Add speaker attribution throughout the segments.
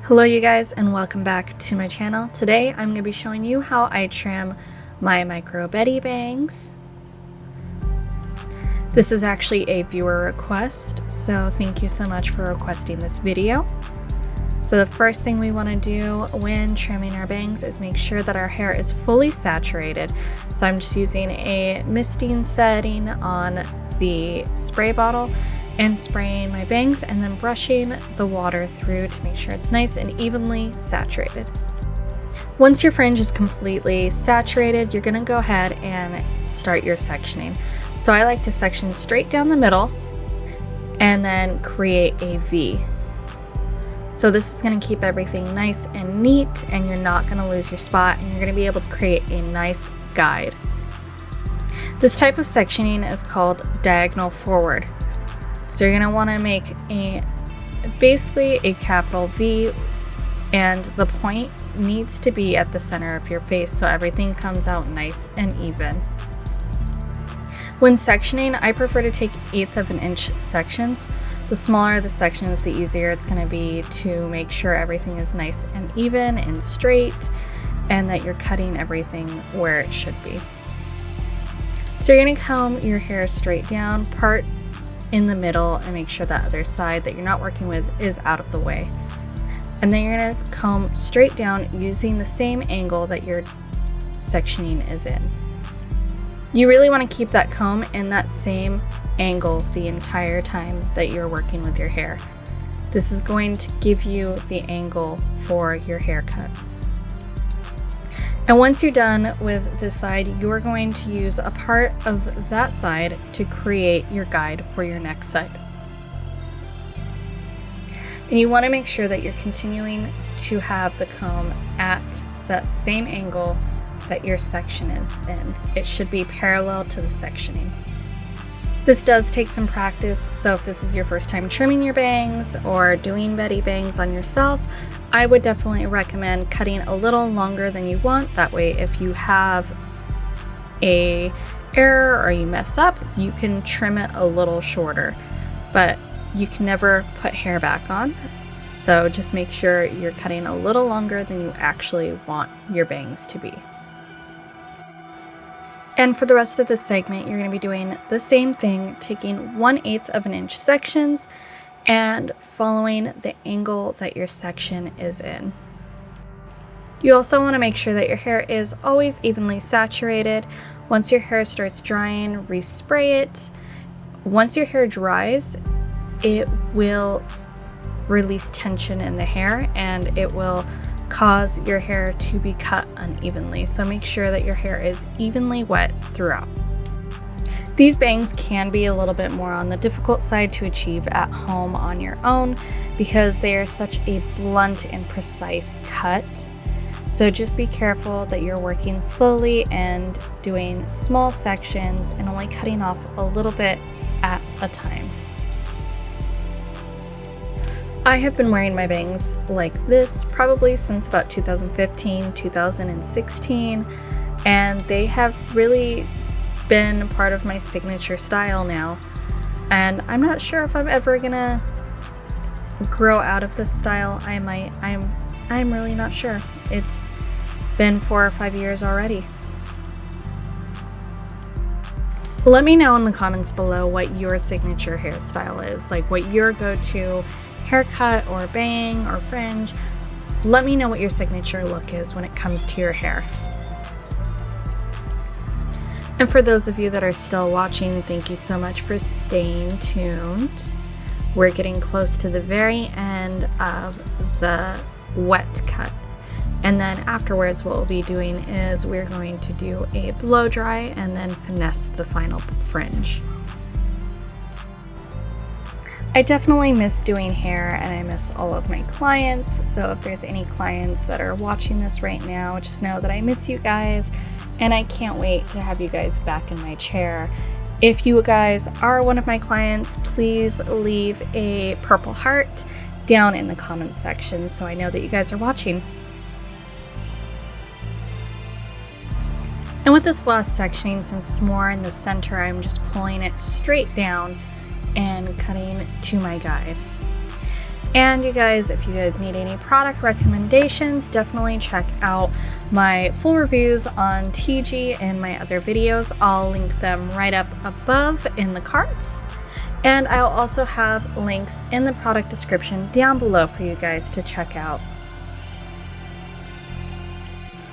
Speaker 1: Hello you guys and welcome back to my channel. Today I'm going to be showing you how I trim my micro Bettie Bangs. This is actually a viewer request, so thank you so much for requesting this video. So the first thing we want to do when trimming our bangs is make sure that our hair is fully saturated. So I'm just using a misting setting on the spray bottle and spraying my bangs and then brushing the water through to make sure it's nice and evenly saturated. Once your fringe is completely saturated, you're going to go ahead and start your sectioning. So I like to section straight down the middle and then create a V. So this is going to keep everything nice and neat, and you're not going to lose your spot, and you're going to be able to create a nice guide. This type of sectioning is called diagonal forward. So you're going to want to make basically a capital V, and the point needs to be at the center of your face so everything comes out nice and even. When sectioning, I prefer to take 1/8 of an inch sections. The smaller the sections, the easier it's going to be to make sure everything is nice and even and straight, and that you're cutting everything where it should be. So you're going to comb your hair straight down, part in the middle, and make sure that other side that you're not working with is out of the way. And then you're going to comb straight down using the same angle that your sectioning is in. You really want to keep that comb in that same angle the entire time that you're working with your hair. This is going to give you the angle for your haircut. And once you're done with this side, you're going to use a part of that side to create your guide for your next side. And you want to make sure that you're continuing to have the comb at that same angle that your section is in. It should be parallel to the sectioning. This does take some practice, so if this is your first time trimming your bangs or doing Bettie Bangs on yourself, I would definitely recommend cutting a little longer than you want. That way, if you have an error or you mess up, you can trim it a little shorter. But you can never put hair back on, so just make sure you're cutting a little longer than you actually want your bangs to be. And for the rest of this segment, you're going to be doing the same thing, taking 1/8 of an inch sections and following the angle that your section is in. You also want to make sure that your hair is always evenly saturated. Once your hair starts drying, respray it. Once your hair dries, it will release tension in the hair and it will cause your hair to be cut unevenly. So make sure that your hair is evenly wet throughout. These bangs can be a little bit more on the difficult side to achieve at home on your own because they are such a blunt and precise cut. So just be careful that you're working slowly and doing small sections and only cutting off a little bit at a time. I have been wearing my bangs like this probably since about 2015, 2016, and they have really been part of my signature style now. And I'm not sure if I'm ever gonna grow out of this style. I might. I'm really not sure. It's been 4 or 5 years already. Let me know in the comments below what your signature hairstyle is, like what your go-to haircut or bang or fringe. Let me know what your signature look is when it comes to your hair. And for those of you that are still watching, thank you so much for staying tuned. We're getting close to the very end of the wet cut. And then afterwards, what we'll be doing is we're going to do a blow dry and then finesse the final fringe. I definitely miss doing hair and I miss all of my clients. So if there's any clients that are watching this right now, just know that I miss you guys and I can't wait to have you guys back in my chair. If you guys are one of my clients, please leave a purple heart down in the comments section so I know that you guys are watching. And with this last sectioning, since it's more in the center, I'm just pulling it straight down and cutting to my guide. And you guys, if you guys need any product recommendations, definitely check out my full reviews on TG and my other videos. I'll link them right up above in the cards. And I'll also have links in the product description down below for you guys to check out.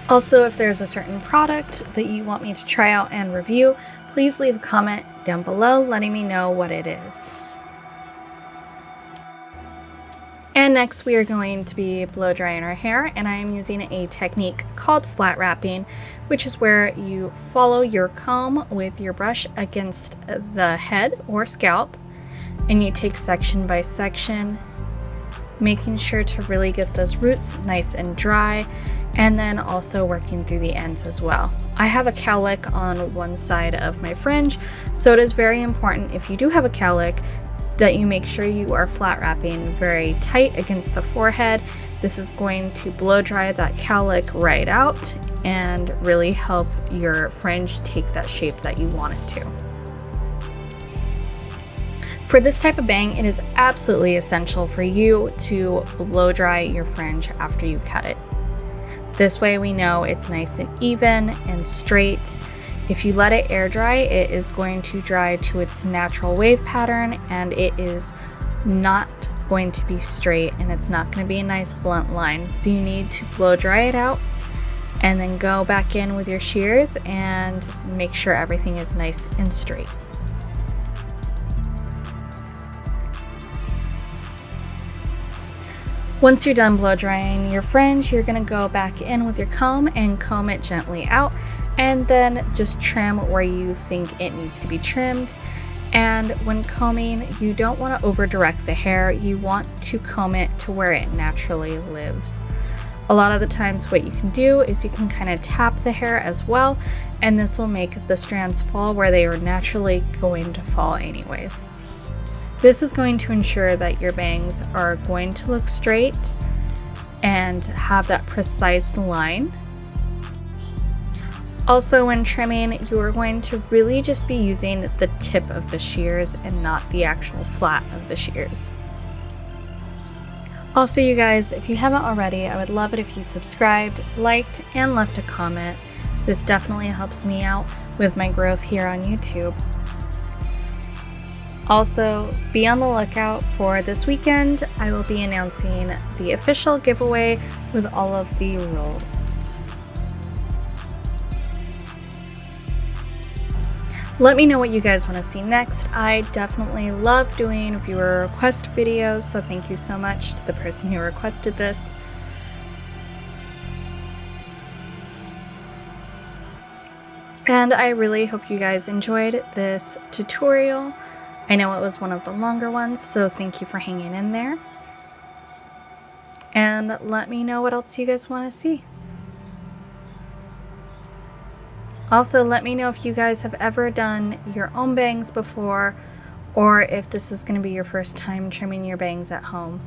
Speaker 1: Also, if there's a certain product that you want me to try out and review, please leave a comment down below letting me know what it is. And next we are going to be blow drying our hair, and I am using a technique called flat wrapping, which is where you follow your comb with your brush against the head or scalp, and you take section by section, making sure to really get those roots nice and dry, and then also working through the ends as well. I have a cowlick on one side of my fringe, so it is very important if you do have a cowlick that you make sure you are flat wrapping very tight against the forehead. This is going to blow dry that cowlick right out and really help your fringe take that shape that you want it to. For this type of bang, it is absolutely essential for you to blow dry your fringe after you cut it. This way we know it's nice and even and straight. If you let it air dry, it is going to dry to its natural wave pattern, and it is not going to be straight, and it's not going to be a nice blunt line. So you need to blow dry it out and then go back in with your shears and make sure everything is nice and straight. Once you're done blow drying your fringe, you're going to go back in with your comb and comb it gently out, and then just trim where you think it needs to be trimmed. And when combing, you don't want to over direct the hair. You want to comb it to where it naturally lives. A lot of the times what you can do is you can kind of tap the hair as well, and this will make the strands fall where they are naturally going to fall anyways. This is going to ensure that your bangs are going to look straight and have that precise line. Also, when trimming, you are going to really just be using the tip of the shears and not the actual flat of the shears. Also, you guys, if you haven't already, I would love it if you subscribed, liked, and left a comment. This definitely helps me out with my growth here on YouTube. Also, be on the lookout for this weekend. I will be announcing the official giveaway with all of the rules. Let me know what you guys want to see next. I definitely love doing viewer request videos, so thank you so much to the person who requested this. And I really hope you guys enjoyed this tutorial. I know it was one of the longer ones, so thank you for hanging in there. And let me know what else you guys want to see. Also, let me know if you guys have ever done your own bangs before, or if this is going to be your first time trimming your bangs at home.